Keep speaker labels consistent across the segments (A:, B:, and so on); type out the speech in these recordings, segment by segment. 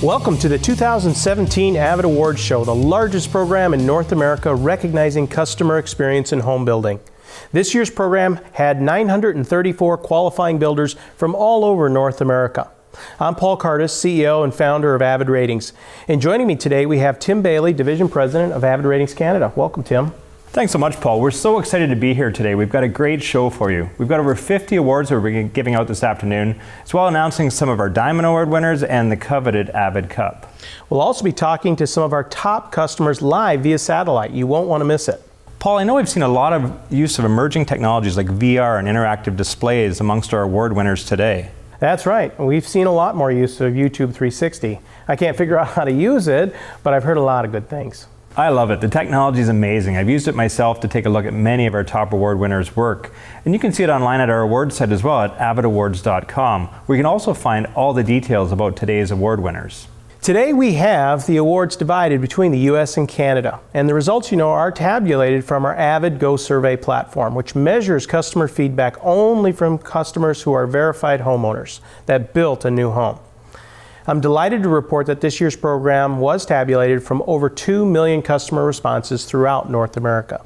A: Welcome to the 2017 AVID Awards Show, the largest program in North America recognizing customer experience in home building. This year's program had 934 qualifying builders from all over North America. I'm Paul Cardis, CEO and founder of AVID Ratings. And joining me today we have Tim Bailey, Division President of AVID Ratings Canada. Welcome, Tim.
B: Thanks so much, Paul. We're so excited to be here today. We've got a great show for you. We've got over 50 awards that we're giving out this afternoon, as well as announcing some of our Diamond Award winners and the coveted AVID Cup.
A: We'll also be talking to some of our top customers live via satellite. You won't want to miss it.
B: Paul, I know we've seen a lot of use of emerging technologies like VR and interactive displays amongst our award winners today.
A: That's right. We've seen a lot more use of YouTube 360. I can't figure out how to use it, but I've heard a lot of good things.
B: I love it. The technology is amazing. I've used it myself to take a look at many of our top award winners' work. And you can see it online at our awards site as well at avidawards.com, where you can also find all the details about today's award winners.
A: Today we have the awards divided between the US and Canada. And the results, are tabulated from our AVID Go survey platform, which measures customer feedback only from customers who are verified homeowners that built a new home. I'm delighted to report that this year's program was tabulated from over 2 million customer responses throughout North America.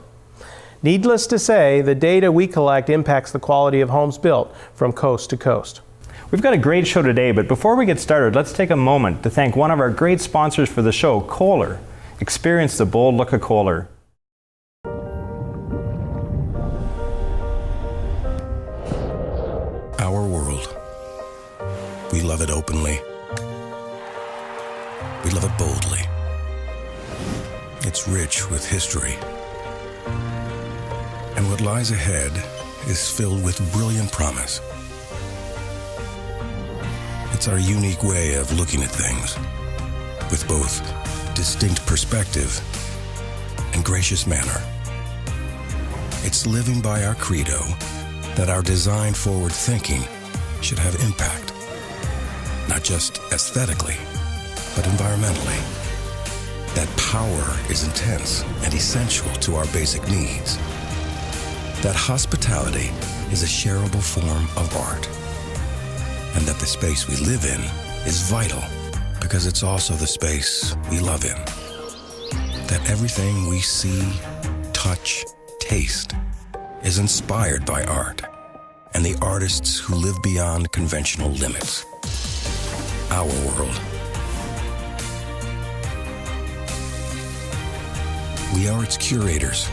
A: Needless to say, the data we collect impacts the quality of homes built from coast to coast.
B: We've got a great show today, but before we get started, let's take a moment to thank one of our great sponsors for the show, Kohler. Experience the bold look of Kohler.
C: Our world. We love it openly. We love it boldly. It's rich with history. And what lies ahead is filled with brilliant promise. It's our unique way of looking at things, with both distinct perspective and gracious manner. It's living by our credo that our design-forward thinking should have impact, not just aesthetically, but environmentally. That power is intense and essential to our basic needs. That hospitality is a shareable form of art. And that the space we live in is vital because it's also the space we love in. That everything we see, touch, taste is inspired by art and the artists who live beyond conventional limits. Our world. We are its curators,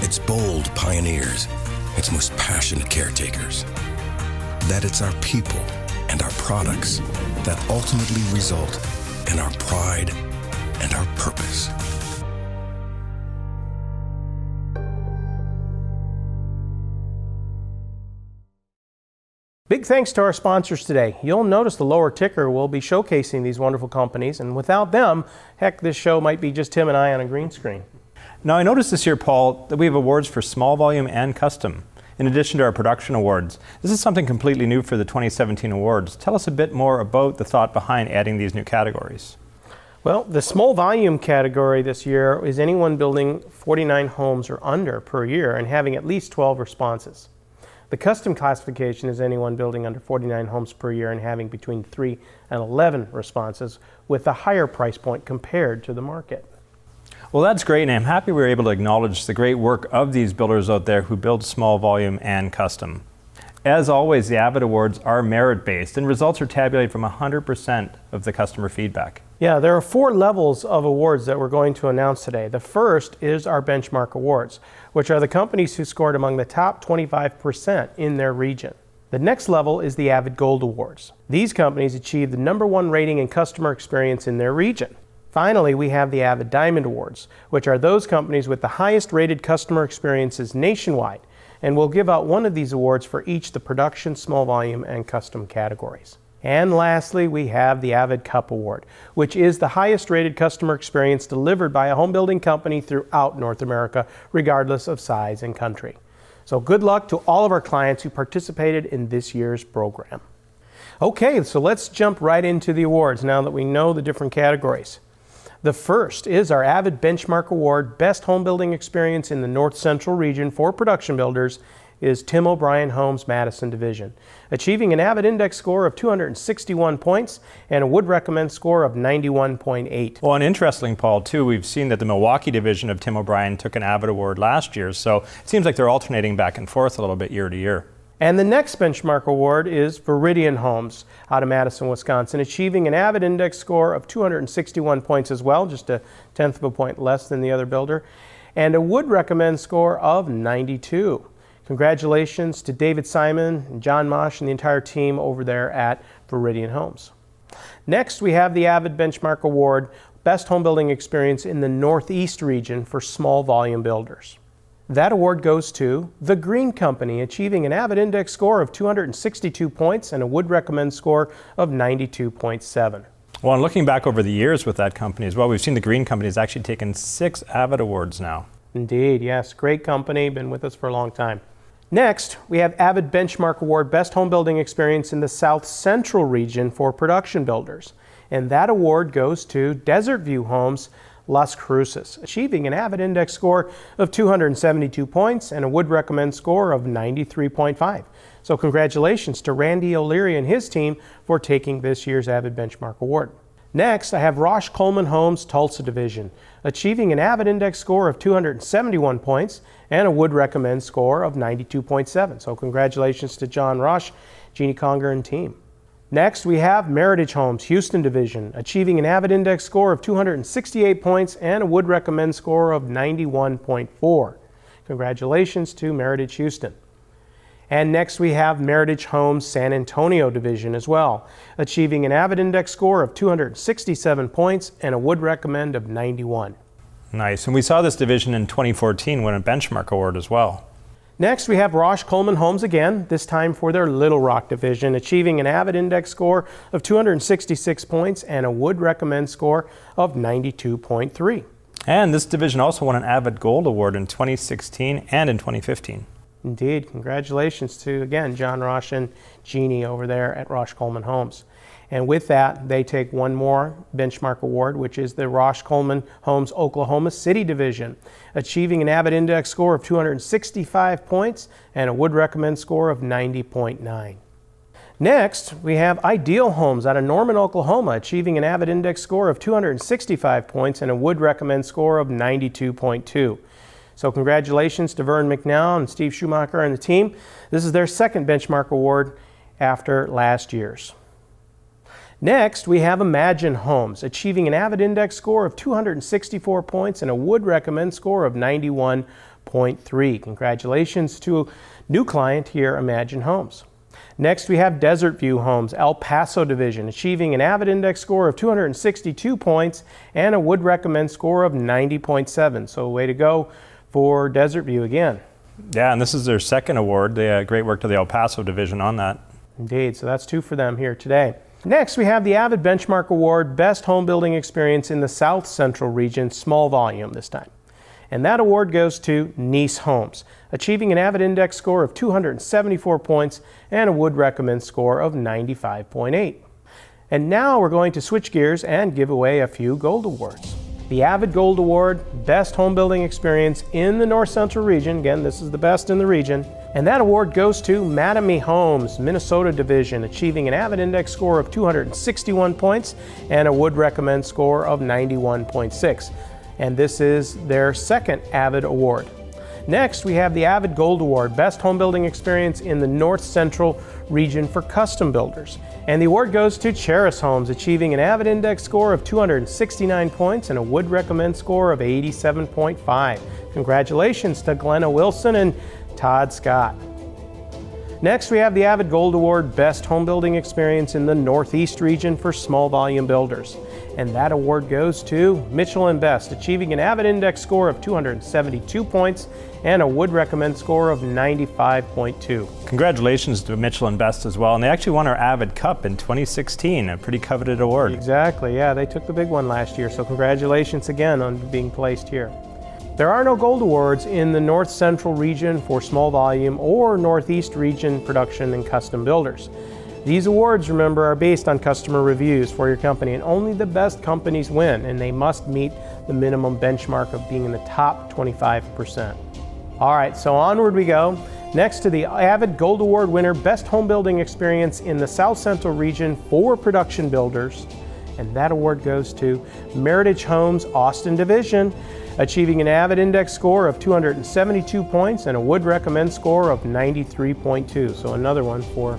C: its bold pioneers, its most passionate caretakers. That it's our people and our products that ultimately result in our pride and our purpose.
A: Big thanks to our sponsors today. You'll notice the lower ticker will be showcasing these wonderful companies, and without them, heck, this show might be just Tim and I on a green screen.
B: Now, I noticed this year, Paul, that we have awards for small volume and custom, in addition to our production awards. This is something completely new for the 2017 awards. Tell us a bit more about the thought behind adding these new categories.
A: Well, the small volume category this year is anyone building 49 homes or under per year and having at least 12 responses. The custom classification is anyone building under 49 homes per year and having between 3 and 11 responses, with a higher price point compared to the market.
B: Well, that's great, and I'm happy we were able to acknowledge the great work of these builders out there who build small volume and custom. As always, the AVID Awards are merit-based, and results are tabulated from 100% of the customer feedback.
A: Yeah, there are 4 levels of awards that we're going to announce today. The first is our benchmark awards, which are the companies who scored among the top 25% in their region. The next level is the AVID Gold Awards. These companies achieved the #1 rating in customer experience in their region. Finally, we have the AVID Diamond Awards, which are those companies with the highest rated customer experiences nationwide, and we'll give out one of these awards for each the production, small volume, and custom categories. And lastly, we have the AVID Cup Award, which is the highest rated customer experience delivered by a home building company throughout North America, regardless of size and country. So good luck to all of our clients who participated in this year's program. Okay, so let's jump right into the awards now that we know the different categories. The first is our AVID Benchmark Award, Best Home Building Experience in the North Central Region for production builders, is Tim O'Brien Homes Madison Division, achieving an AVID index score of 261 points and a would recommend score of 91.8.
B: Well, and interesting, Paul, too, we've seen that the Milwaukee division of Tim O'Brien took an AVID award last year, so it seems like they're alternating back and forth a little bit year to year.
A: And the next benchmark award is Viridian Homes out of Madison, Wisconsin, achieving an AVID index score of 261 points as well, just a tenth of a point less than the other builder, and a would recommend score of 92. Congratulations to David Simon, John Mosh, and the entire team over there at Viridian Homes. Next, we have the AVID Benchmark Award, Best Home Building Experience in the Northeast region for small volume builders. That award goes to The Green Company, achieving an AVID index score of 262 points and a would recommend score of 92.7.
B: Well, and looking back over the years with that company as well, we've seen The Green Company has actually taken 6 AVID awards now.
A: Indeed, yes. Great company, been with us for a long time. Next, we have AVID Benchmark Award Best Home Building Experience in the South Central region for production builders. And that award goes to Desert View Homes, Las Cruces, achieving an AVID index score of 272 points and a would recommend score of 93.5. So congratulations to Randy O'Leary and his team for taking this year's AVID Benchmark Award. Next, I have Rosh Coleman Homes Tulsa Division, achieving an AVID index score of 271 points and a would recommend score of 92.7. So congratulations to John Rosh, Jeannie Conger, and team. Next, we have Meritage Homes Houston Division, achieving an AVID index score of 268 points and a would recommend score of 91.4. Congratulations to Meritage Houston. And next we have Meritage Homes San Antonio Division as well, achieving an AVID index score of 267 points and a would recommend of 91.
B: Nice, and we saw this division in 2014 win a benchmark award as well.
A: Next, we have Rosh Coleman Homes again, this time for their Little Rock division, achieving an AVID index score of 266 points and a would recommend score of 92.3.
B: And this division also won an AVID Gold Award in 2016 and in 2015.
A: Indeed. Congratulations to, again, John Rosh and Jeannie over there at Rosh Coleman Homes. And with that, they take one more benchmark award, which is the Rosh Coleman Homes Oklahoma City Division, achieving an AVID index score of 265 points and a would recommend score of 90.9. Next, we have Ideal Homes out of Norman, Oklahoma, achieving an AVID index score of 265 points and a would recommend score of 92.2. So congratulations to Vern McNown and Steve Schumacher and the team. This is their second benchmark award after last year's. Next, we have Imagine Homes, achieving an AVID index score of 264 points and a would recommend score of 91.3. Congratulations to a new client here, Imagine Homes. Next, we have Desert View Homes, El Paso Division, achieving an AVID index score of 262 points and a would recommend score of 90.7. So way to go for Desert View again.
B: Yeah, and this is their second award. They had great work to the El Paso division on that.
A: Indeed, so that's 2 for them here today. Next, we have the AVID Benchmark Award, Best Home Building Experience in the South Central region, small volume this time. And that award goes to Nice Homes, achieving an AVID index score of 274 points and a would recommend score of 95.8. And now we're going to switch gears and give away a few gold awards. The AVID Gold Award, Best Home Building Experience in the North Central region. Again, this is the best in the region. And that award goes to Mattamy Homes, Minnesota Division, achieving an AVID index score of 261 points and a would recommend score of 91.6. And this is their second AVID award. Next, we have the AVID Gold Award, Best Home Building Experience in the North Central region for custom builders. And the award goes to Cheris Homes, achieving an AVID index score of 269 points and a would recommend score of 87.5. Congratulations to Glenna Wilson and Todd Scott. Next, we have the AVID Gold Award, Best Home Building Experience in the Northeast region for small volume builders. And that award goes to Mitchell & Best, achieving an AVID index score of 272 points and a would recommend score of 95.2.
B: Congratulations to Mitchell & Best as well. And they actually won our AVID Cup in 2016, a pretty coveted award.
A: Exactly, yeah, they took the big one last year. So congratulations again on being placed here. There are no gold awards in the North Central region for small volume or Northeast region production and custom builders. These awards, remember, are based on customer reviews for your company, and only the best companies win, and they must meet the minimum benchmark of being in the top 25%. All right, so onward we go Next to the AVID Gold Award winner, Best Home Building Experience in the South Central Region for Production Builders. And that award goes to Meritage Homes Austin Division, achieving an AVID Index score of 272 points and a Would Recommend score of 93.2. So another one for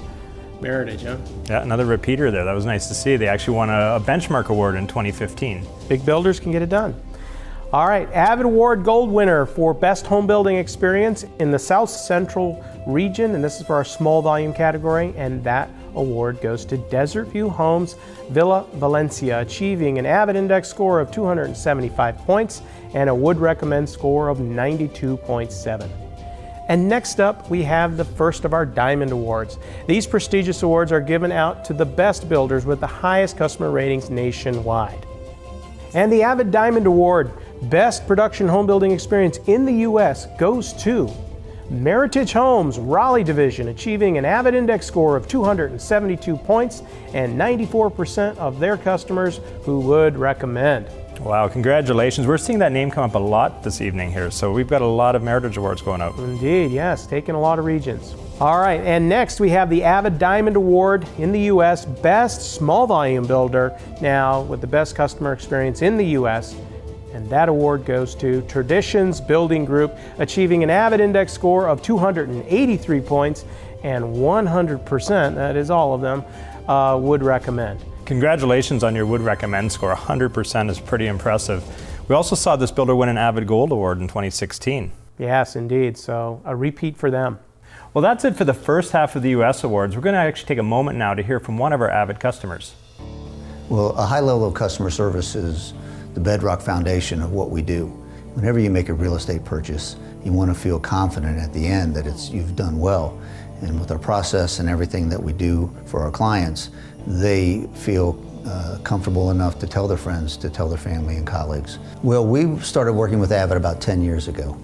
A: Meritage, huh?
B: Yeah, another repeater there. That was nice to see. They actually won a benchmark award in 2015.
A: Big builders can get it done. All right, AVID Award Gold winner for Best Home Building Experience in the South Central Region, and this is for our small volume category, and that award goes to Desert View Homes Villa Valencia, achieving an AVID Index score of 275 points and a Would Recommend score of 92.7. And next up, we have the first of our Diamond Awards. These prestigious awards are given out to the best builders with the highest customer ratings nationwide. And the AVID Diamond Award, Best Production Home Building Experience in the U.S. goes to Meritage Homes Raleigh Division, achieving an AVID Index score of 272 points and 94% of their customers who would recommend.
B: Wow, congratulations. We're seeing that name come up a lot this evening here, so we've got a lot of Meritage Awards going out.
A: Indeed, yes, taking a lot of regions. All right, and next we have the AVID Diamond Award in the U.S. Best Small Volume Builder, now with the best customer experience in the U.S., and that award goes to Traditions Building Group, achieving an AVID Index score of 283 points and 100%, that is all of them, would recommend.
B: Congratulations on your Would Recommend score. 100% is pretty impressive. We also saw this builder win an AVID Gold Award in 2016.
A: Yes, indeed, so a repeat for them.
B: Well, that's it for the first half of the U.S. Awards. We're going to actually take a moment now to hear from one of our AVID customers.
D: Well, a high level of customer service is the bedrock foundation of what we do. Whenever you make a real estate purchase, you want to feel confident at the end that you've done well. And with our process and everything that we do for our clients, they feel comfortable enough to tell their friends, to tell their family and colleagues. Well, we started working with AVID about 10 years ago.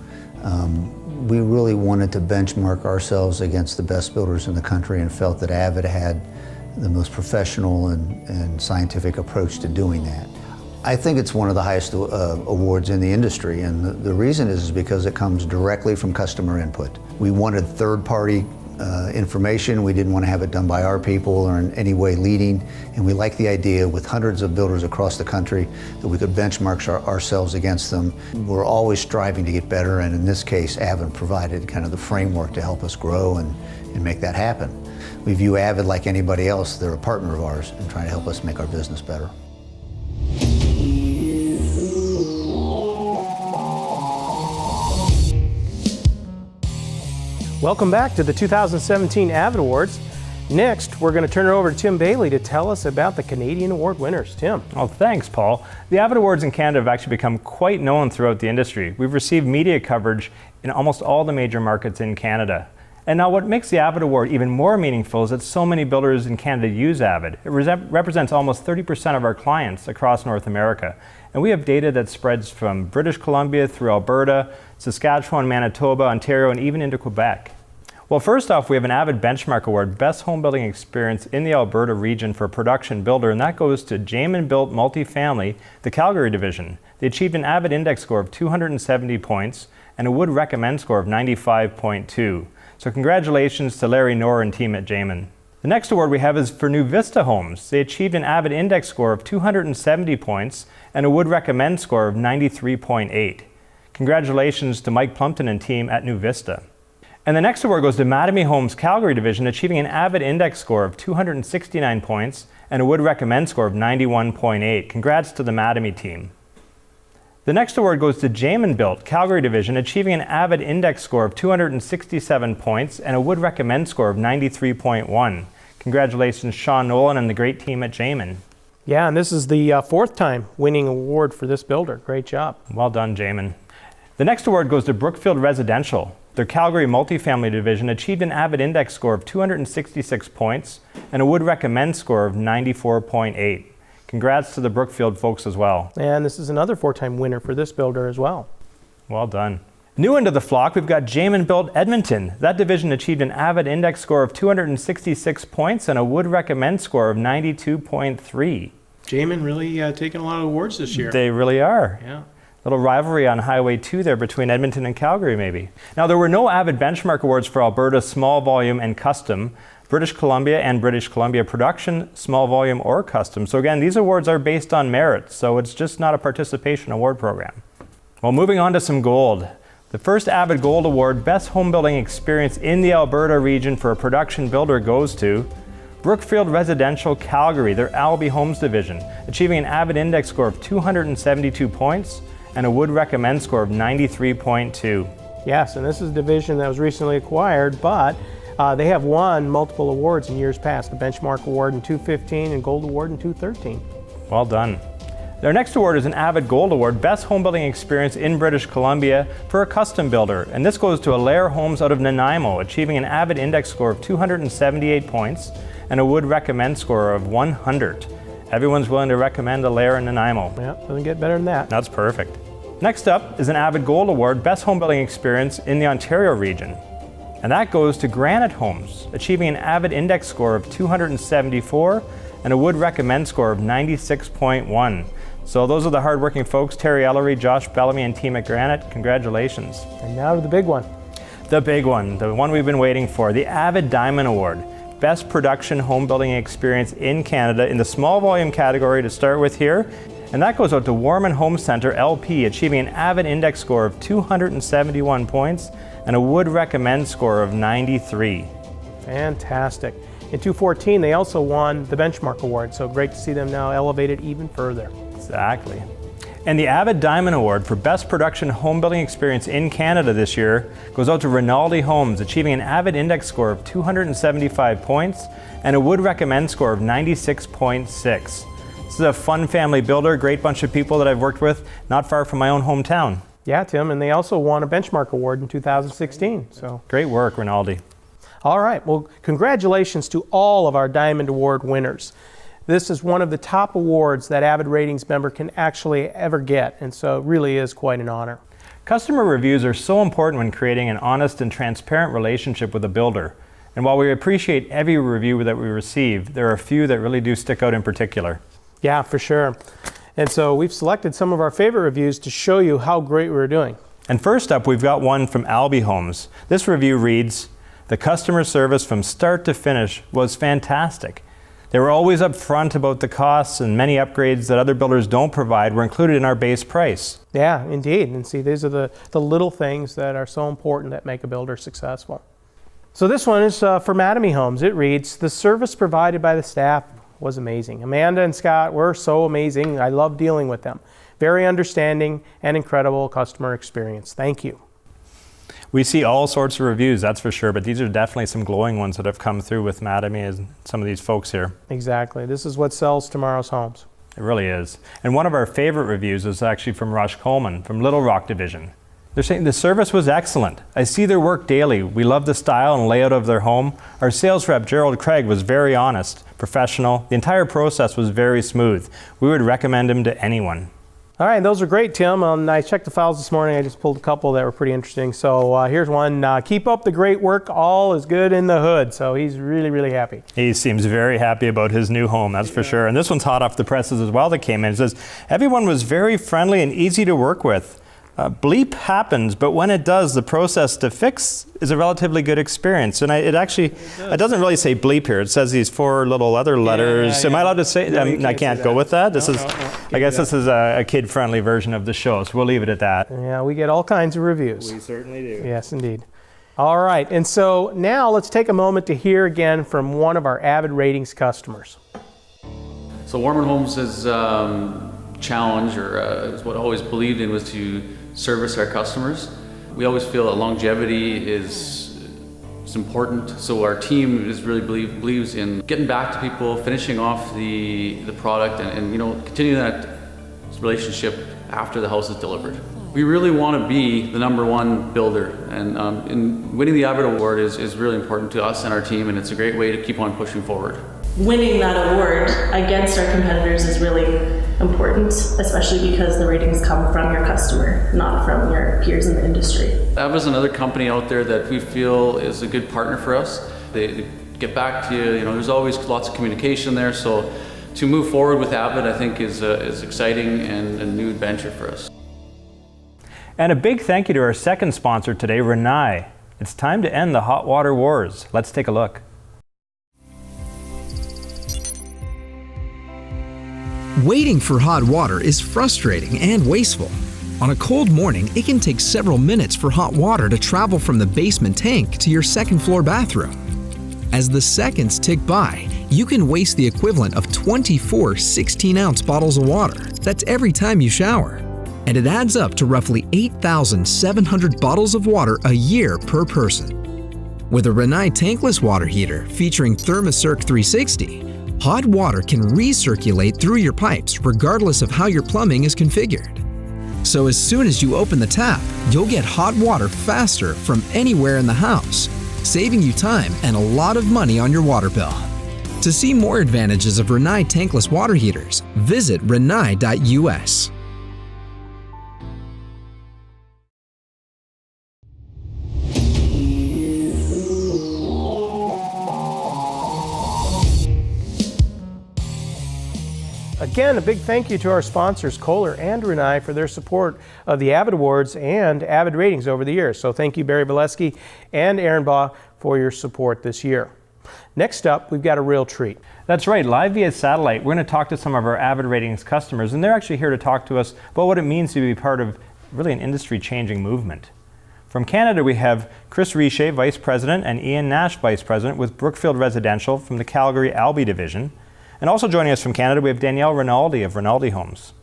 D: We really wanted to benchmark ourselves against the best builders in the country and felt that AVID had the most professional and scientific approach to doing that. I think it's one of the highest awards in the industry, and the reason is because it comes directly from customer input. We wanted third-party information. We didn't want to have it done by our people or in any way leading, and we like the idea with hundreds of builders across the country that we could benchmark ourselves against them. We're always striving to get better, and in this case, AVID provided kind of the framework to help us grow and make that happen. We view AVID like anybody else. They're a partner of ours in trying to help us make our business better.
A: Welcome back to the 2017 AVID Awards. Next, we're going to turn it over to Tim Bailey to tell us about the Canadian Award winners. Tim.
B: Oh, thanks, Paul. The AVID Awards in Canada have actually become quite known throughout the industry. We've received media coverage in almost all the major markets in Canada. And now what makes the AVID Award even more meaningful is that so many builders in Canada use AVID. It represents almost 30% of our clients across North America. And we have data that spreads from British Columbia through Alberta, Saskatchewan, Manitoba, Ontario, and even into Quebec. Well, first off, we have an AVID Benchmark Award, Best Home Building Experience in the Alberta region for a production builder, and that goes to Jamin Built Multifamily, the Calgary division. They achieved an AVID Index score of 270 points and a Would Recommend score of 95.2. So congratulations to Larry Knorr and team at Jamin. The next award we have is for New Vista Homes. They achieved an AVID Index score of 270 points and a Would Recommend score of 93.8. Congratulations to Mike Plumpton and team at New Vista. And the next award goes to Mattamy Homes Calgary division, achieving an AVID Index score of 269 points and a Would Recommend score of 91.8. Congrats to the Mattamy team. The next award goes to Jamin Built Calgary division, achieving an AVID Index score of 267 points and a Would Recommend score of 93.1. Congratulations, Sean Nolan and the great team at Jamin.
A: Yeah, and this is the fourth time winning award for this builder. Great job.
B: Well done, Jamin. The next award goes to Brookfield Residential. Their Calgary multifamily division achieved an AVID Index score of 266 points and a Would Recommend score of 94.8. Congrats to the Brookfield folks as well.
A: And this is another four-time winner for this builder as well.
B: Well done. New into the flock, we've got Jamin Built Edmonton. That division achieved an AVID Index score of 266 points and a Would Recommend score of 92.3.
A: Jamin really taking a lot of awards this year.
B: They really are.
A: Yeah.
B: Little rivalry on Highway 2 there between Edmonton and Calgary, maybe. Now, there were no AVID benchmark awards for Alberta small volume and custom, British Columbia and British Columbia production, small volume or custom. So again, these awards are based on merit, so it's just not a participation award program. Well, moving on to some gold. The first AVID Gold Award, Best Home Building Experience in the Alberta region for a production builder goes to Brookfield Residential Calgary, their Albie Homes division, achieving an AVID Index score of 272 points and a Would Recommend score of 93.2.
A: Yes, and this is a division that was recently acquired, but they have won multiple awards in years past. The Benchmark Award in 2015 and Gold Award in 2013.
B: Well done. Their next award is an AVID Gold Award, Best Home Building Experience in British Columbia for a custom builder. And this goes to Alair Homes out of Nanaimo, achieving an AVID Index score of 278 points and a Would Recommend score of 100. Everyone's willing to recommend Alair in Nanaimo.
A: Yeah, doesn't get better than that.
B: That's perfect. Next up is an AVID Gold Award, Best Home Building Experience in the Ontario region. And that goes to Granite Homes, achieving an AVID Index score of 274 and a Would Recommend score of 96.1. So those are the hardworking folks, Terry Ellery, Josh Bellamy, and team at Granite. Congratulations.
A: And now to the big one.
B: The big one, the one we've been waiting for, the AVID Diamond Award, Best Production Home Building Experience in Canada in the small volume category to start with here. And that goes out to Warman Home Centre LP, achieving an AVID Index score of 271 points and a Would Recommend score of 93.
A: Fantastic. In 2014, they also won the Benchmark Award, so great to see them now elevated even further.
B: Exactly. And the AVID Diamond Award for Best Production Home Building Experience in Canada this year goes out to Rinaldi Homes, achieving an AVID Index score of 275 points and a Would Recommend score of 96.6. This is a fun family builder, great bunch of people that I've worked with, not far from my own hometown.
A: Yeah, Tim, and they also won a Benchmark Award in 2016. So
B: great work, Rinaldi.
A: All right, well, congratulations to all of our Diamond Award winners. This is one of the top awards that AVID Ratings member can actually ever get, and so it really is quite an honor.
B: Customer reviews are so important when creating an honest and transparent relationship with a builder. And while we appreciate every review that we receive, there are a few that really do stick out in particular.
A: Yeah, for sure. And so we've selected some of our favorite reviews to show you how great we're doing.
B: And first up, we've got one from Albie Homes. This review reads, "The customer service from start to finish was fantastic. They were always upfront about the costs, and many upgrades that other builders don't provide were included in our base price."
A: Yeah, indeed. And see, these are the little things that are so important that make a builder successful. So this one is for Mattamy Homes. It reads, "The service provided by the staff was amazing. Amanda and Scott were so amazing. I love dealing with them. Very understanding and incredible customer experience. Thank you."
B: We see all sorts of reviews, that's for sure, but these are definitely some glowing ones that have come through with Mattamy and some of these folks here.
A: Exactly. This is what sells tomorrow's homes.
B: It really is. And one of our favorite reviews is actually from Rush Coleman from Little Rock Division. They're saying, "The service was excellent. I see their work daily. We love the style and layout of their home. Our sales rep, Gerald Craig, was very honest, professional. The entire process was very smooth. We would recommend him to anyone."
A: All right, those are great, Tim. I checked the files this morning. I just pulled a couple that were pretty interesting. So here's one. "Keep up the great work. All is good in the hood." So he's really, really happy.
B: He seems very happy about his new home, that's for sure. And this one's hot off the presses as well that came in. It says, "Everyone was very friendly and easy to work with. Bleep happens, but when it does, the process to fix is a relatively good experience." And it doesn't really say bleep here. It says these four little other letters. Am I allowed to say?
A: No,
B: I can't go with that. This is,
A: No.
B: I guess this is a kid-friendly version of the show, so we'll leave it at that.
A: Yeah, we get all kinds of reviews.
B: We certainly do.
A: Yes, indeed. All right, and so now let's take a moment to hear again from one of our AVID Ratings customers.
E: So Warman Homes' challenge, or is what I always believed in, was to service our customers. We always feel that longevity is important, so our team is really believes in getting back to people, finishing off the product, and continuing that relationship after the house is delivered. We really want to be the #1 builder, and in winning the AVID Award is really important to us and our team, and it's a great way to keep on pushing forward.
F: Winning that award against our competitors is really important, especially because the ratings come from your customer, not from your peers in the industry.
E: AVID is another company out there that we feel is a good partner for us. They get back to you, there's always lots of communication there, so to move forward with AVID I think is exciting and a new adventure for us.
B: And a big thank you to our second sponsor today, Rinnai. It's time to end the hot water wars. Let's take a look.
G: Waiting for hot water is frustrating and wasteful. On a cold morning, it can take several minutes for hot water to travel from the basement tank to your second-floor bathroom. As the seconds tick by, you can waste the equivalent of 24 16-ounce bottles of water. That's every time you shower. And it adds up to roughly 8,700 bottles of water a year per person. With a Rinnai tankless water heater featuring ThermoCirc 360, hot water can recirculate through your pipes regardless of how your plumbing is configured. So as soon as you open the tap, you'll get hot water faster from anywhere in the house, saving you time and a lot of money on your water bill. To see more advantages of Rinnai tankless water heaters, visit rinnai.us.
A: Again, a big thank you to our sponsors, Kohler and Rinnai, for their support of the AVID Awards and AVID ratings over the years. So thank you, Barry Valesky and Aaron Baugh, for your support this year. Next up, we've got a real treat.
B: That's right, live via satellite, we're going to talk to some of our AVID ratings customers, and they're actually here to talk to us about what it means to be part of really an industry-changing movement. From Canada, we have Chris Richer, Vice President, and Ian Nash, Vice President, with Brookfield Residential from the Calgary Alby Division. And also joining us from Canada, we have Danielle Rinaldi of Rinaldi Homes.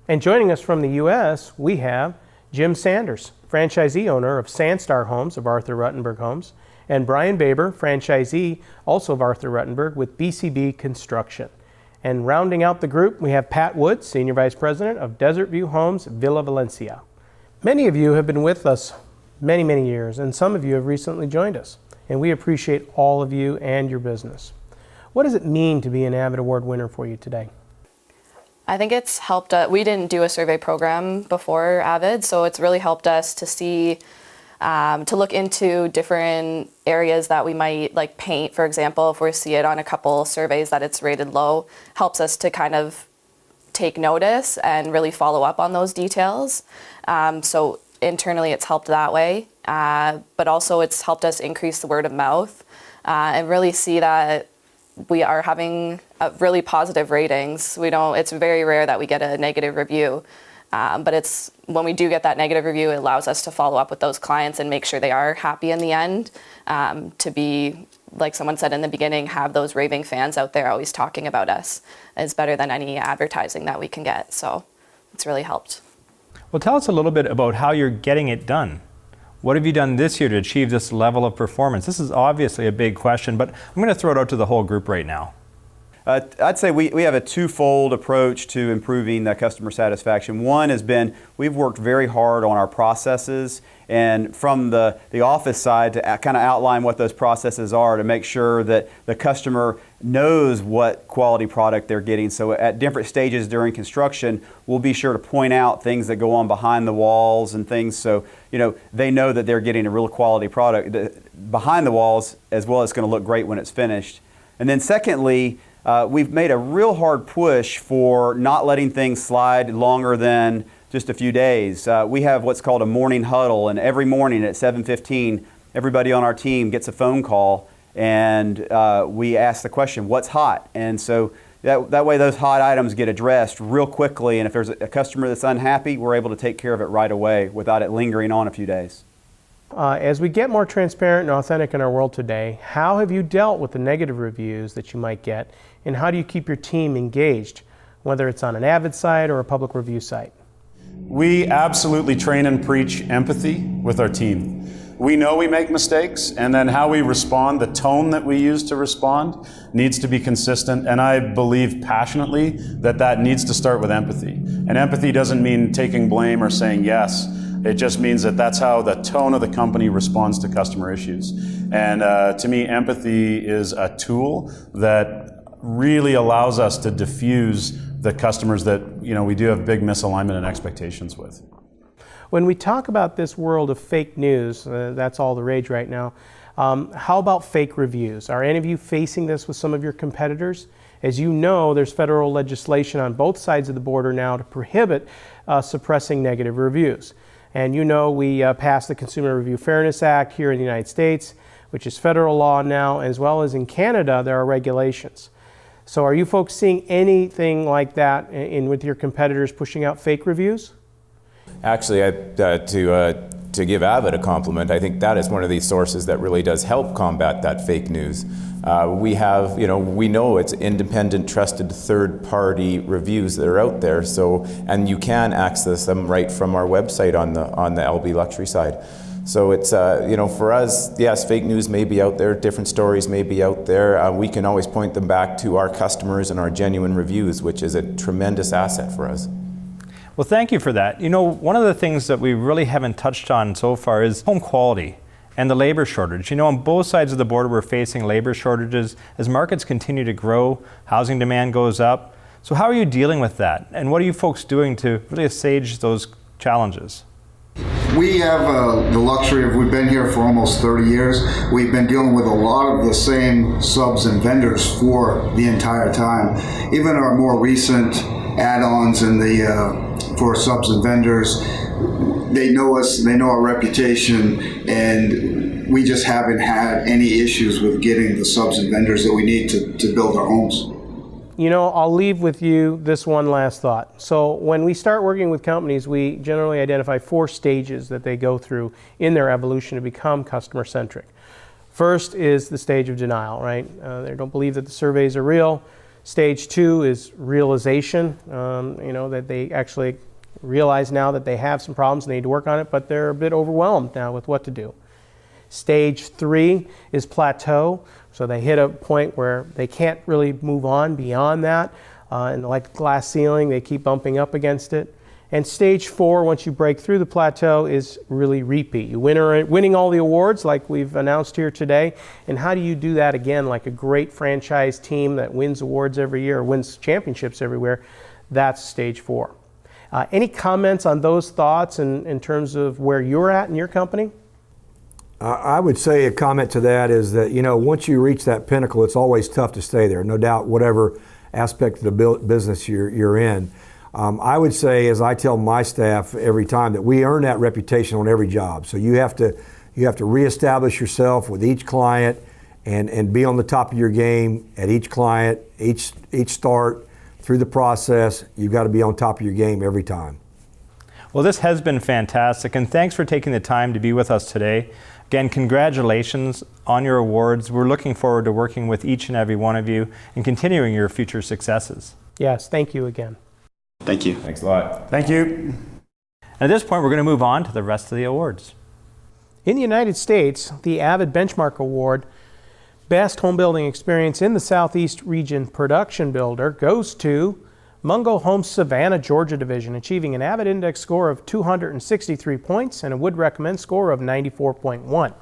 A: And joining us from the U.S., we have Jim Sanders, franchisee owner of Sandstar Homes of Arthur Ruttenberg Homes, and Brian Baber, franchisee also of Arthur Ruttenberg with BCB Construction. And rounding out the group, we have Pat Wood, Senior Vice President of Desert View Homes, Villa Valencia. Many of you have been with us many years, and some of you have recently joined us. And we appreciate all of you and your business. What does it mean to be an AVID Award winner for you today?
H: I think it's helped us. We didn't do a survey program before AVID, so it's really helped us to see, to look into different areas that we might, like paint, for example, if we see it on a couple surveys that it's rated low, helps us to kind of take notice and really follow up on those details. So internally it's helped that way, but also it's helped us increase the word of mouth and really see that we are having really positive ratings. It's very rare that we get a negative review, but when we do get that negative review, it allows us to follow up with those clients and make sure they are happy in the end, to be, like someone said in the beginning, have those raving fans out there always talking about us is better than any advertising that we can get. So it's really helped.
B: Well, tell us a little bit about how you're getting it done. What have you done this year to achieve this level of performance? This is obviously a big question, but I'm going to throw it out to the whole group right now.
I: I'd say we have a twofold approach to improving the customer satisfaction. One has been we've worked very hard on our processes, and from the office side to kind of outline what those processes are to make sure that the customer knows what quality product they're getting. So at different stages during construction, we'll be sure to point out things that go on behind the walls and things, so they know that they're getting a real quality product behind the walls, as well as it's going to look great when it's finished. And then secondly, we've made a real hard push for not letting things slide longer than just a few days. We have what's called a morning huddle, and every morning at 7:15, everybody on our team gets a phone call, and we ask the question, what's hot? And so that way those hot items get addressed real quickly, and if there's a customer that's unhappy, we're able to take care of it right away without it lingering on a few days.
A: As we get more transparent and authentic in our world today, how have you dealt with the negative reviews that you might get, and how do you keep your team engaged, whether it's on an AVID site or a public review site?
J: We absolutely train and preach empathy with our team. We know we make mistakes, and then how we respond, the tone that we use to respond, needs to be consistent, and I believe passionately that needs to start with empathy. And empathy doesn't mean taking blame or saying yes. It just means that that's how the tone of the company responds to customer issues. And to me, empathy is a tool that really allows us to diffuse the customers that we do have big misalignment and expectations with.
A: When we talk about this world of fake news, that's all the rage right now, how about fake reviews? Are any of you facing this with some of your competitors? As you know, there's federal legislation on both sides of the border now to prohibit suppressing negative reviews. And you know we passed the Consumer Review Fairness Act here in the United States, which is federal law now, as well as in Canada there are regulations. So are you folks seeing anything like that with your competitors pushing out fake reviews?
K: Actually, to give AVID a compliment, I think that is one of these sources that really does help combat that fake news. We know it's independent, trusted, third-party reviews that are out there. So, and you can access them right from our website on the LB Luxury side. So it's for us, yes, fake news may be out there, different stories may be out there. We can always point them back to our customers and our genuine reviews, which is a tremendous asset for us.
B: Well, thank you for that. You know, one of the things that we really haven't touched on so far is home quality and the labor shortage. You know, on both sides of the border, we're facing labor shortages. As markets continue to grow, housing demand goes up. So how are you dealing with that? And what are you folks doing to really assuage those challenges?
L: We have the luxury of, we've been here for almost 30 years. We've been dealing with a lot of the same subs and vendors for the entire time. Even our more recent add-ons and for subs and vendors, they know us, they know our reputation, and we just haven't had any issues with getting the subs and vendors that we need to build our homes.
A: You know, I'll leave with you this one last thought. So when we start working with companies, we generally identify 4 stages that they go through in their evolution to become customer-centric. First is the stage of denial, right? They don't believe that the surveys are real. Stage 2 is realization, that they actually realize now that they have some problems and they need to work on it, but they're a bit overwhelmed now with what to do. Stage 3 is plateau. So they hit a point where they can't really move on beyond that. And like glass ceiling, they keep bumping up against it. And stage 4, once you break through the plateau, is really repeat. You winning all the awards like we've announced here today. And how do you do that again like a great franchise team that wins awards every year, or wins championships everywhere? That's stage 4. Any comments on those thoughts in terms of where you're at in your company?
M: I would say a comment to that is that, once you reach that pinnacle, it's always tough to stay there, no doubt, whatever aspect of the business you're in. I would say, as I tell my staff every time, that we earn that reputation on every job. So you have to reestablish yourself with each client and be on the top of your game at each client, each start, through the process. You've got to be on top of your game every time.
B: Well, this has been fantastic, and thanks for taking the time to be with us today. Again, congratulations on your awards. We're looking forward to working with each and every one of you and continuing your future successes.
A: Yes, thank you again.
I: Thank you.
K: Thanks a lot.
J: Thank you.
B: At this point, we're going to move on to the rest of the awards.
A: In the United States, the AVID Benchmark Award, Best Home Building Experience in the Southeast Region Production Builder, goes to Mungo Homes Savannah, Georgia Division, achieving an AVID Index score of 263 points and a Would Recommend score of 94.1.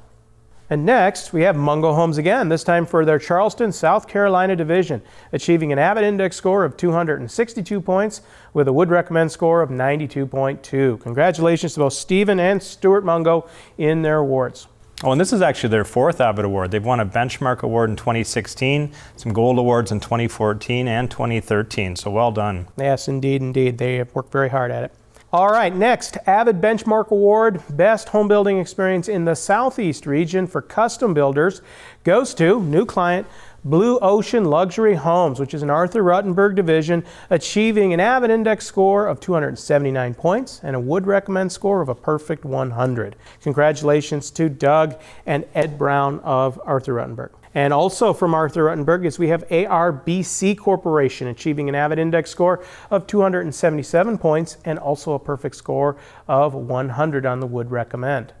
A: And next, we have Mungo Homes again, this time for their Charleston, South Carolina Division, achieving an AVID Index score of 262 points with a Would Recommend score of 92.2. Congratulations to both Stephen and Stuart Mungo in their awards.
B: Oh, and this is actually their 4th AVID Award. They've won a Benchmark Award in 2016, some Gold Awards in 2014 and 2013, so well done.
A: Yes, indeed, indeed. They have worked very hard at it. All right, next, AVID Benchmark Award, Best Home Building Experience in the Southeast Region for Custom Builders, goes to new client, Blue Ocean Luxury Homes, which is an Arthur Ruttenberg division, achieving an AVID Index score of 279 points and a Would Recommend score of a perfect 100. Congratulations to Doug and Ed Brown of Arthur Ruttenberg. And also from Arthur Ruttenberg is we have ARBC Corporation, achieving an AVID Index score of 277 points and also a perfect score of 100 on the Would Recommend.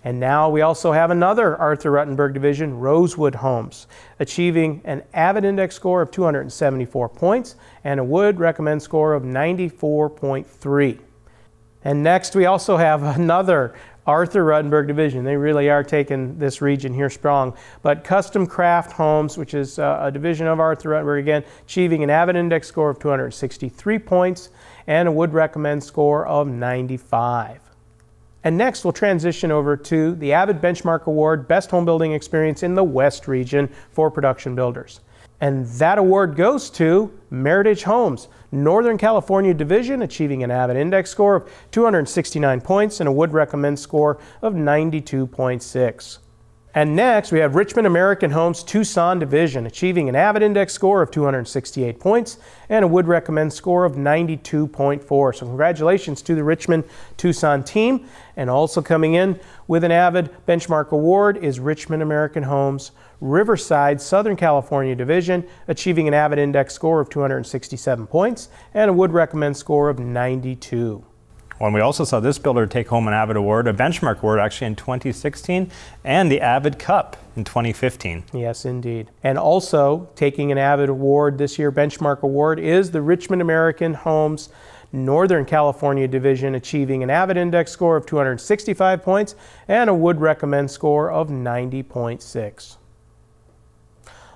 A: And now we also have another Arthur Ruttenberg division, Rosewood Homes, achieving an AVID Index score of 274 points and a Would Recommend score of 94.3. And next we also have another Arthur Ruttenberg division. They really are taking this region here strong. But Custom Craft Homes, which is a division of Arthur Ruttenberg again, achieving an AVID Index score of 263 points and a Would Recommend score of 95. And next, we'll transition over to the AVID Benchmark Award, Best Home Building Experience in the West Region for Production Builders. And that award goes to Meritage Homes, Northern California Division, achieving an AVID Index score of 269 points and a Would Recommend score of 92.6. And next, we have Richmond American Homes Tucson Division, achieving an AVID Index score of 268 points and a Would Recommend score of 92.4. So congratulations to the Richmond Tucson team. And also coming in with an AVID Benchmark Award is Richmond American Homes Riverside Southern California Division, achieving an AVID Index score of 267 points and a Would Recommend score of 92.
B: Well, and we also saw this builder take home an AVID award, a benchmark award actually in 2016, and the AVID Cup in 2015.
A: Yes, indeed. And also taking an AVID award this year, benchmark award, is the Richmond American Homes Northern California Division, achieving an AVID Index score of 265 points and a Would Recommend score of 90.6.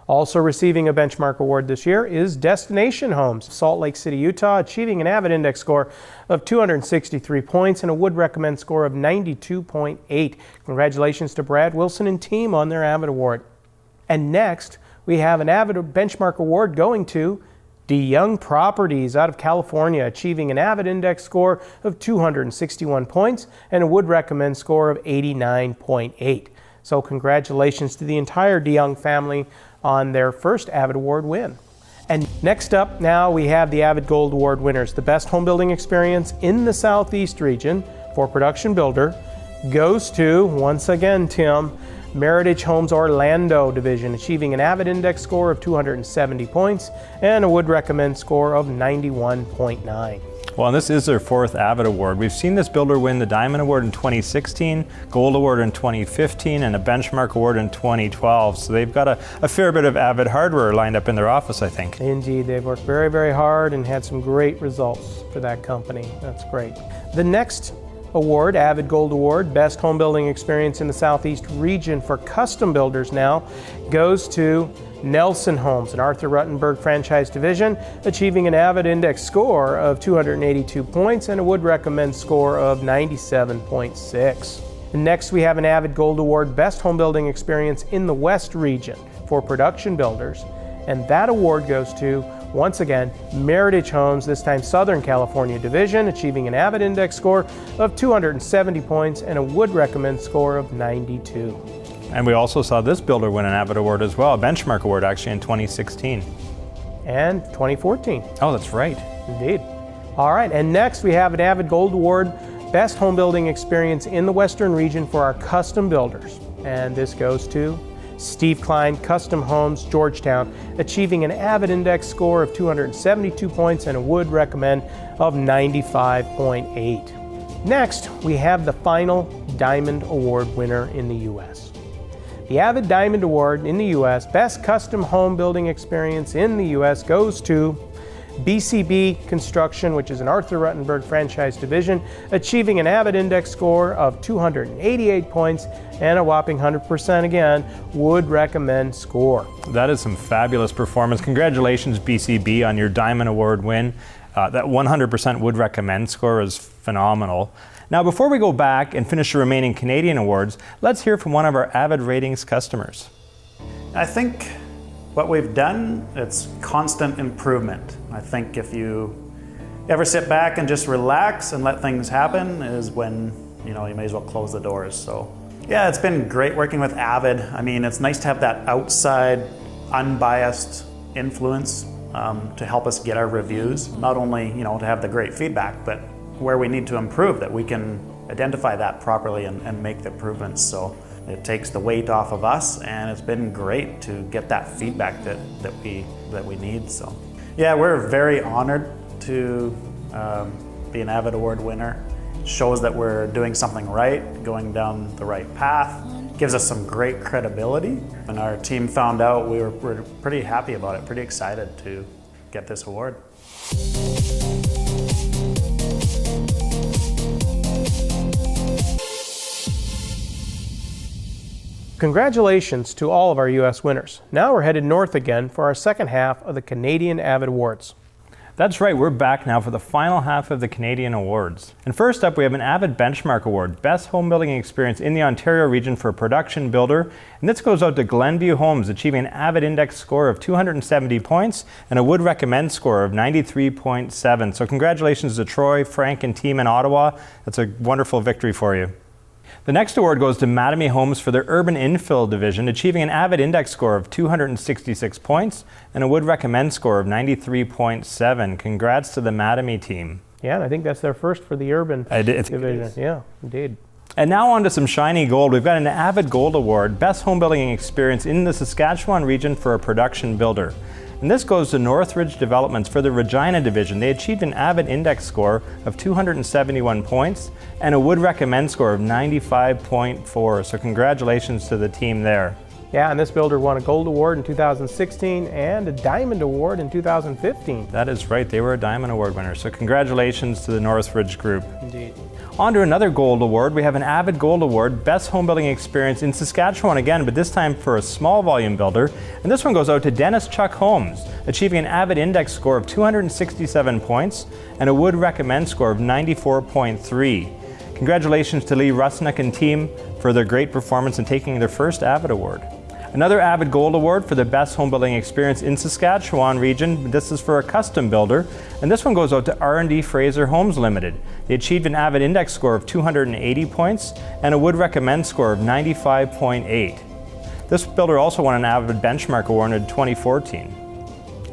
A: Also receiving a benchmark award this year is Destination Homes, Salt Lake City, Utah, achieving an AVID Index score of 263 points and a Would Recommend score of 92.8. Congratulations to Brad Wilson and team on their AVID award. And next, we have an AVID benchmark award going to DeYoung Properties out of California, achieving an AVID Index score of 261 points and a Would Recommend score of 89.8. So congratulations to the entire DeYoung family on their first AVID Award win. And next up now we have the AVID Gold Award winners. The best home building experience in the Southeast region for production builder goes to, once again, Tim, Meritage Homes Orlando Division, achieving an AVID Index score of 270 points and a Would Recommend score of 91.9.
B: Well, and this is their fourth AVID award. We've seen this builder win the Diamond Award in 2016, Gold Award in 2015, and a Benchmark Award in 2012. So they've got a fair bit of AVID hardware lined up in their office, I think.
A: Indeed, they've worked very, very hard and had some great results for that company. That's great. The next award, AVID Gold Award, Best Home Building Experience in the Southeast region for custom builders now, goes to Nelson Homes, an Arthur Ruttenberg franchise division, achieving an AVID Index score of 282 points and a Would Recommend score of 97.6. Next, we have an AVID Gold Award, Best Home Building Experience in the West region for production builders, and that award goes to, once again, Meritage Homes, this time Southern California Division, achieving an AVID Index score of 270 points and a Would Recommend score of 92.
B: And we also saw this builder win an AVID award as well, a benchmark award actually in 2016.
A: And 2014.
B: Oh, that's right.
A: Indeed. All right, and next we have an AVID Gold Award, Best Home Building Experience in the Western region for our custom builders. And this goes to Steve Klein Custom Homes, Georgetown, achieving an AVID Index score of 272 points and a Would Recommend of 95.8. Next, we have the final Diamond Award winner in the U.S. The AVID Diamond Award in the U.S., Best Custom Home Building Experience in the U.S. goes to BCB Construction, which is an Arthur Ruttenberg franchise division, achieving an AVID Index score of 288 points and a whopping 100% again Would Recommend score.
B: That is some fabulous performance. Congratulations, BCB, on your Diamond Award win. That 100% Would Recommend score is phenomenal. Now, before we go back and finish the remaining Canadian awards, let's hear from one of our AVID Ratings customers.
N: I think what we've done, it's constant improvement. I think if you ever sit back and just relax and let things happen is when, you may as well close the doors. So yeah, it's been great working with AVID. I mean, it's nice to have that outside, unbiased influence to help us get our reviews. Not only, to have the great feedback, but where we need to improve, that we can identify that properly and make the improvements. So it takes the weight off of us, and it's been great to get that feedback that we need. So yeah, we're very honored to be an AVID Award winner. It shows that we're doing something right, going down the right path. Gives us some great credibility. When our team found out, we're pretty happy about it, pretty excited to get this award.
A: Congratulations to all of our U.S. winners. Now we're headed north again for our second half of the Canadian AVID Awards.
B: That's right, we're back now for the final half of the Canadian Awards. And first up, we have an AVID Benchmark Award, Best Home Building Experience in the Ontario region for a production builder. And this goes out to Glenview Homes, achieving an AVID Index score of 270 points and a Would Recommend score of 93.7. So congratulations to Troy, Frank, and team in Ottawa. That's a wonderful victory for you. The next award goes to Mattamy Homes for their Urban Infill division, achieving an AVID Index score of 266 points and a Would Recommend score of 93.7. Congrats to the Mattamy team.
A: Yeah, and I think that's their first for the urban division. Yeah, indeed.
B: And now on to some shiny gold. We've got an AVID Gold Award, Best Home Building Experience in the Saskatchewan region for a production builder. And this goes to Northridge Developments for the Regina division. They achieved an AVID Index score of 271 points and a Would Recommend score of 95.4. So congratulations to the team there.
A: Yeah, and this builder won a Gold Award in 2016 and a Diamond Award in 2015.
B: That is right, they were a Diamond Award winner. So congratulations to the Northridge group.
A: Indeed.
B: On to another Gold Award. We have an AVID Gold Award, Best Home Building Experience in Saskatchewan again, but this time for a small volume builder. And this one goes out to Dennis Chuck Homes, achieving an AVID Index score of 267 points and a Would Recommend score of 94.3. Congratulations to Lee Rusnick and team for their great performance in taking their first AVID Award. Another AVID Gold Award for the Best Home Building Experience in Saskatchewan region. This is for a custom builder, and this one goes out to R&D Fraser Homes Limited. They achieved an AVID Index score of 280 points and a Would Recommend score of 95.8. This builder also won an AVID Benchmark Award in 2014.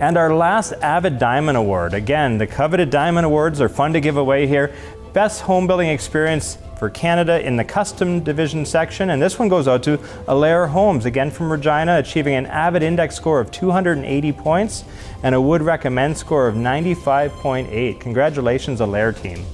B: And our last AVID Diamond Award. Again, the coveted Diamond Awards are fun to give away here. Best Home Building Experience for Canada in the Custom Division section, and this one goes out to Allaire Homes, again from Regina, achieving an AVID Index score of 280 points and a Would Recommend score of 95.8. Congratulations, Allaire team.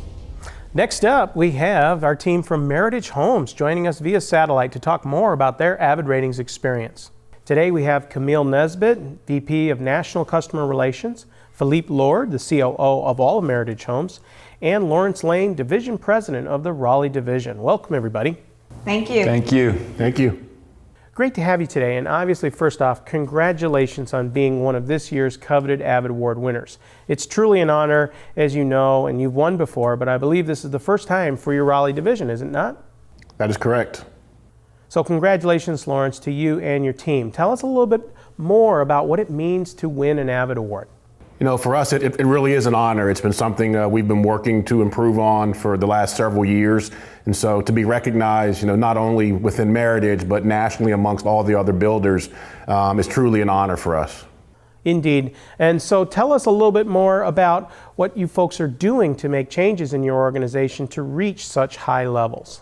A: Next up, we have our team from Meritage Homes joining us via satellite to talk more about their AVID ratings experience. Today we have Camille Nesbitt, VP of National Customer Relations, Philippe Lord, the COO of all of Meritage Homes, and Lawrence Lane, Division President of the Raleigh Division. Welcome, everybody.
O: Thank you.
P: Thank you. Thank you.
A: Great to have you today, and obviously, first off, congratulations on being one of this year's coveted AVID Award winners. It's truly an honor, as you know, and you've won before, but I believe this is the first time for your Raleigh Division, is it not?
P: That is correct.
A: So congratulations, Lawrence, to you and your team. Tell us a little bit more about what it means to win an AVID Award.
P: You know, for us, it really is an honor. It's been something we've been working to improve on for the last several years. And so to be recognized, you know, not only within Meritage, but nationally amongst all the other builders is truly an honor for us.
A: Indeed. And so tell us a little bit more about what you folks are doing to make changes in your organization to reach such high levels.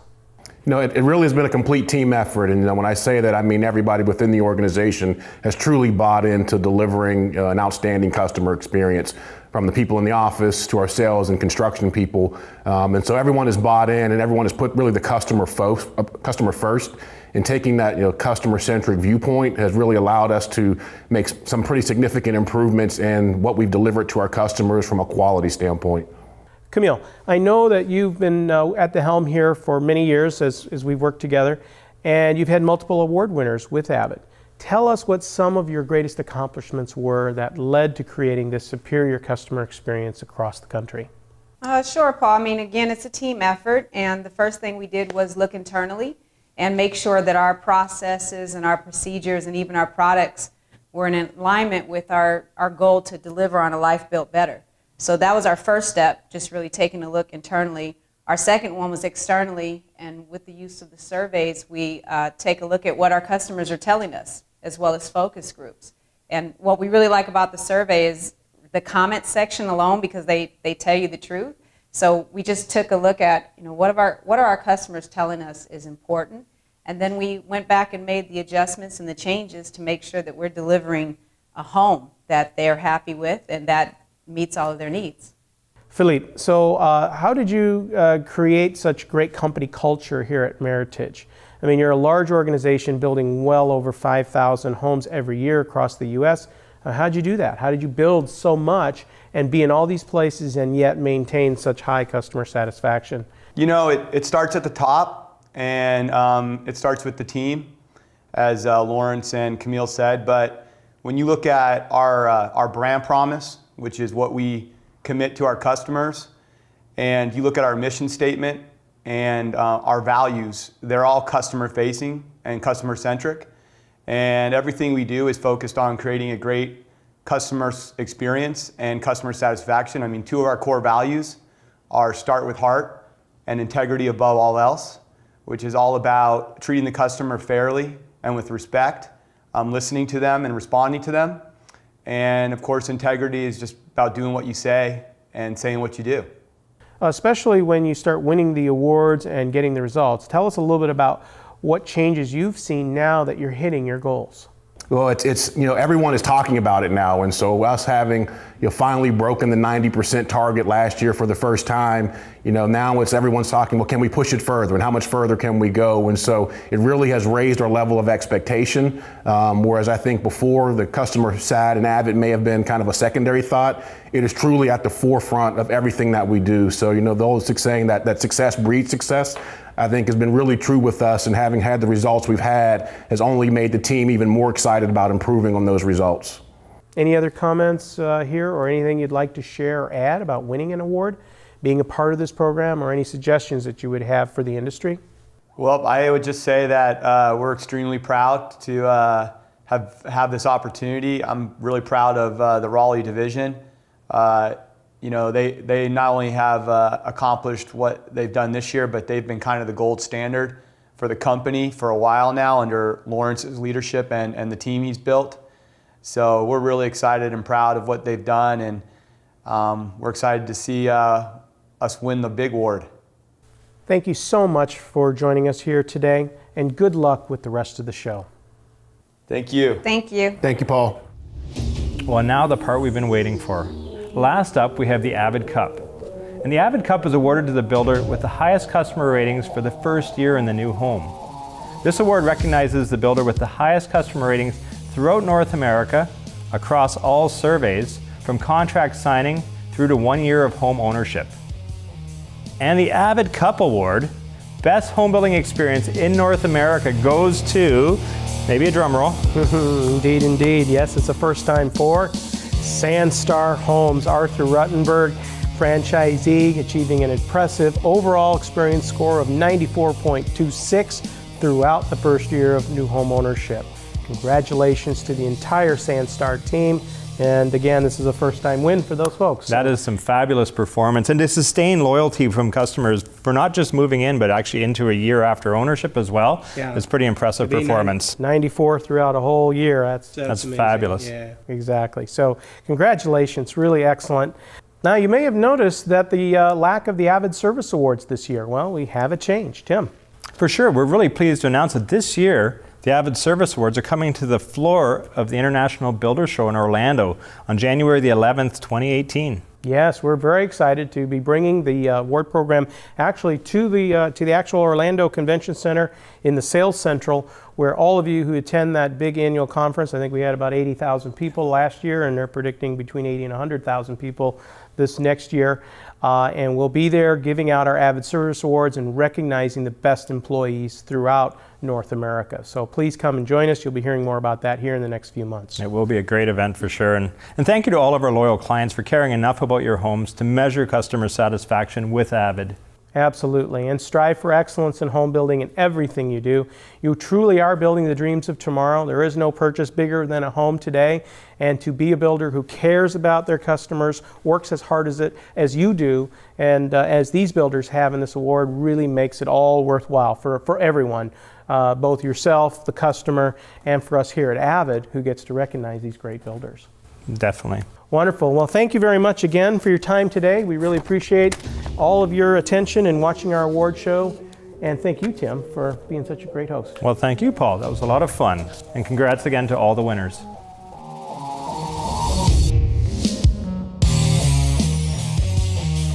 P: You know, it really has been a complete team effort, and you know, when I say that, I mean everybody within the organization has truly bought into delivering an outstanding customer experience, from the people in the office to our sales and construction people, and so everyone has bought in, and everyone has put really the customer first. And taking that, you know, customer-centric viewpoint has really allowed us to make some pretty significant improvements in what we've delivered to our customers from a quality standpoint.
A: Camille, I know that you've been at the helm here for many years as we've worked together, and you've had multiple award winners with AVID. Tell us what some of your greatest accomplishments were that led to creating this superior customer experience across the country.
O: Sure, Paul. I mean, again, it's a team effort, and the first thing we did was look internally and make sure that our processes and our procedures and even our products were in alignment with our goal to deliver on a life built better. So that was our first step, just really taking a look internally. Our second one was externally, and with the use of the surveys, we take a look at what our customers are telling us, as well as focus groups. And what we really like about the survey is the comment section alone, because they tell you the truth. So we just took a look at, you know, what are our customers telling us is important, and then we went back and made the adjustments and the changes to make sure that we're delivering a home that they're happy with and that meets all of their needs.
A: Philippe, so how did you create such great company culture here at Meritage? I mean, you're a large organization building well over 5,000 homes every year across the U.S. How did you do that? How did you build so much and be in all these places and yet maintain such high customer satisfaction?
Q: You know, it starts at the top, and it starts with the team, as Lawrence and Camille said. But when you look at our brand promise, which is what we commit to our customers, and you look at our mission statement and our values, they're all customer facing and customer centric. And everything we do is focused on creating a great customer experience and customer satisfaction. I mean, two of our core values are start with heart and integrity above all else, which is all about treating the customer fairly and with respect, listening to them and responding to them. And of course, integrity is just about doing what you say and saying what you do.
A: Especially when you start winning the awards and getting the results. Tell us a little bit about what changes you've seen now that you're hitting your goals.
P: Well, it's everyone is talking about it now, and so us having finally broken the 90% target last year for the first time, now it's everyone's talking. Well, can we push it further, and how much further can we go? And so it really has raised our level of expectation. Whereas I think before the customer sat and AVID may have been kind of a secondary thought, it is truly at the forefront of everything that we do. So the old saying that success breeds success, I think has been really true with us, and having had the results we've had has only made the team even more excited about improving on those results.
A: Any other comments here, or anything you'd like to share or add about winning an award, being a part of this program, or any suggestions that you would have for the industry?
Q: Well, I would just say that we're extremely proud to have this opportunity. I'm really proud of the Raleigh division. They not only have accomplished what they've done this year, but they've been kind of the gold standard for the company for a while now under Lawrence's leadership and the team he's built. So we're really excited and proud of what they've done, and we're excited to see us win the big award.
A: Thank you so much for joining us here today, and good luck with the rest of the show.
Q: Thank you.
O: Thank you.
P: Thank you, Paul.
B: Well, now the part we've been waiting for. Last up, we have the AVID Cup. And the AVID Cup is awarded to the builder with the highest customer ratings for the first year in the new home. This award recognizes the builder with the highest customer ratings throughout North America, across all surveys, from contract signing through to 1 year of home ownership. And the AVID Cup Award, Best Home Building Experience in North America, goes to, maybe a drum roll.
A: Indeed, indeed. Yes, it's a first time for Sandstar Homes. Arthur Ruttenberg, franchisee, achieving an impressive overall experience score of 94.26 throughout the first year of new home ownership. Congratulations to the entire Sandstar team. And again, this is a first-time win for those folks.
B: That is some fabulous performance. And to sustain loyalty from customers for not just moving in, but actually into a year after ownership as well, is pretty impressive performance.
A: 94 throughout a whole year.
B: That's fabulous.
A: Yeah, exactly. So congratulations, really excellent. Now, you may have noticed that the lack of the AVID Service Awards this year. Well, we have a change. Tim.
B: For sure. We're really pleased to announce that this year, the AVID Service Awards are coming to the floor of the International Builder Show in Orlando on January the 11th, 2018.
A: Yes, we're very excited to be bringing the award program actually to the actual Orlando Convention Center in the Sales Central, where all of you who attend that big annual conference, I think we had about 80,000 people last year, and they're predicting between 80 and 100,000 people this next year. And we'll be there giving out our AVID Service Awards and recognizing the best employees throughout North America. So please come and join us. You'll be hearing more about that here in the next few months.
B: It will be a great event for sure. And thank you to all of our loyal clients for caring enough about your homes to measure customer satisfaction with AVID.
A: Absolutely. And strive for excellence in home building in everything you do. You truly are building the dreams of tomorrow. There is no purchase bigger than a home today. And to be a builder who cares about their customers, works as hard as you do, and as these builders have in this award, really makes it all worthwhile for everyone. Both yourself, the customer, and for us here at AVID, who gets to recognize these great builders.
B: Definitely.
A: Wonderful. Well, thank you very much again for your time today. We really appreciate all of your attention in watching our award show. And thank you, Tim, for being such a great host.
B: Well, thank you, Paul. That was a lot of fun. And congrats again to all the winners.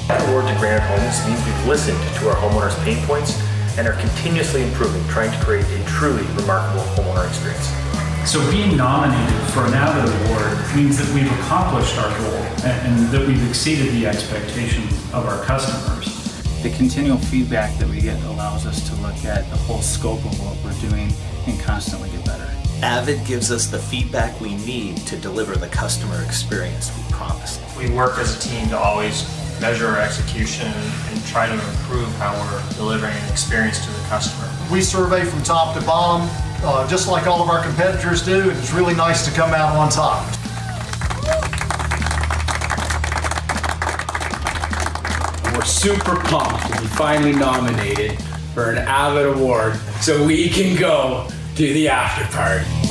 R: Award to Granite Homes means we've listened to our homeowners' pain points and are continuously improving, trying to create a truly remarkable homeowner experience.
S: So being nominated for an AVID Award means that we've accomplished our goal and that we've exceeded the expectations of our customers. The continual feedback that we get allows us to look at the whole scope of what we're doing and constantly get better.
T: AVID gives us the feedback we need to deliver the customer experience we promised.
U: We work as a team to always measure our execution and try to improve how we're delivering an experience to the customer.
V: We survey from top to bottom, just like all of our competitors do, and it's really nice to come out on top.
W: We're super pumped to be finally nominated for an AVID award so we can go to the after party.